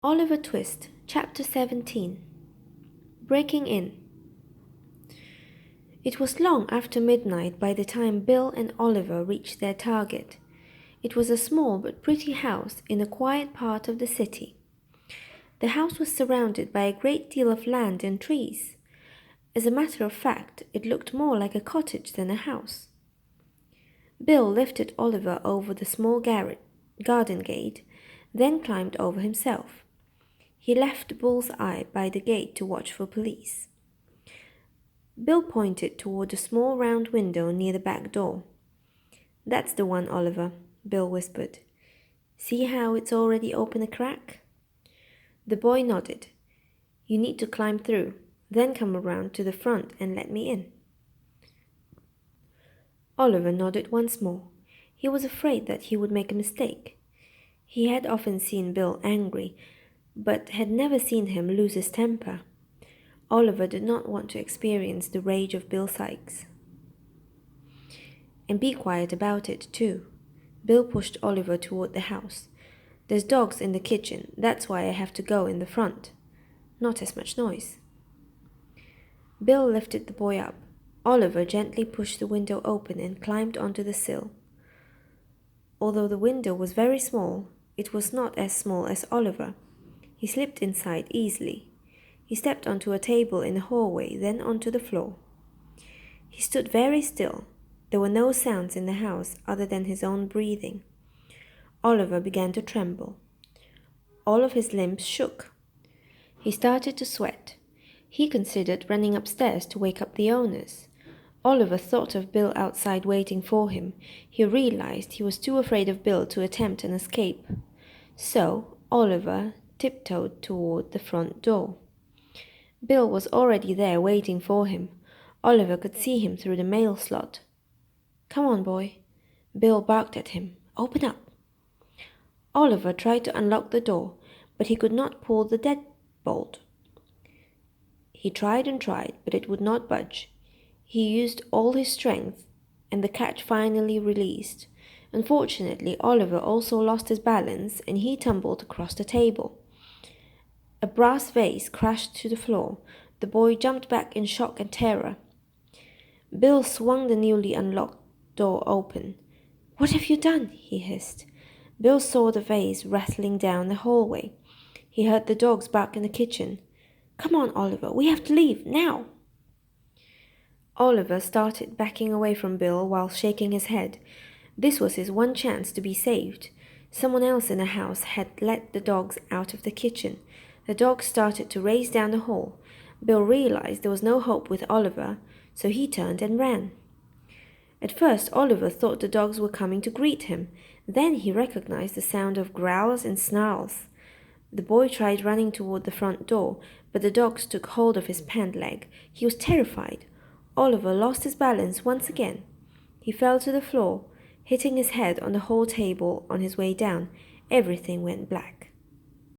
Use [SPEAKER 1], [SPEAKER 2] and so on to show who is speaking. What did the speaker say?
[SPEAKER 1] Oliver Twist, Chapter 17. Breaking In. It was long after midnight by the time Bill and Oliver reached their target. It was a small but pretty house in a quiet part of the city. The house was surrounded by a great deal of land and trees. As a matter of fact, it looked more like a cottage than a house. Bill lifted Oliver over the small garden gate, then climbed over himself. He left Bull's Eye by the gate to watch for police. Bill pointed toward a small round window near the back door. "That's the one, Oliver," Bill whispered. "See how it's already open a crack?" The boy nodded. "You need to climb through, then come around to the front and let me in." Oliver nodded once more. He was afraid that he would make a mistake. He had often seen Bill angry, but had never seen him lose his temper. Oliver did not want to experience the rage of Bill Sikes. "And be quiet about it, too." Bill pushed Oliver toward the house. "There's dogs in the kitchen, that's why I have to go in the front. Not as much noise." Bill lifted the boy up. Oliver gently pushed the window open and climbed onto the sill. Although the window was very small, it was not as small as Oliver. He slipped inside easily. He stepped onto a table in the hallway, then onto the floor. He stood very still. There were no sounds in the house other than his own breathing. Oliver began to tremble. All of his limbs shook. He started to sweat. He considered running upstairs to wake up the owners. Oliver thought of Bill outside waiting for him. He realized he was too afraid of Bill to attempt an escape. So Oliver tiptoed toward the front door. Bill was already there waiting for him. Oliver could see him through the mail slot. "Come on, boy." Bill barked at him. "Open up." Oliver tried to unlock the door, but he could not pull the deadbolt. He tried and tried, but it would not budge. He used all his strength, and the catch finally released. Unfortunately, Oliver also lost his balance, and he tumbled across the table. A brass vase crashed to the floor. The boy jumped back in shock and terror. Bill swung the newly unlocked door open. "What have you done?" he hissed. Bill saw the vase rattling down the hallway. He heard the dogs bark in the kitchen. "Come on, Oliver, we have to leave, now!" Oliver started backing away from Bill while shaking his head. This was his one chance to be saved. Someone else in the house had let the dogs out of the kitchen. The dogs started to race down the hall. Bill realized there was no hope with Oliver, so he turned and ran. At first, Oliver thought the dogs were coming to greet him. Then he recognized the sound of growls and snarls. The boy tried running toward the front door, but the dogs took hold of his pant leg. He was terrified. Oliver lost his balance once again. He fell to the floor, hitting his head on the hall table on his way down. Everything went black.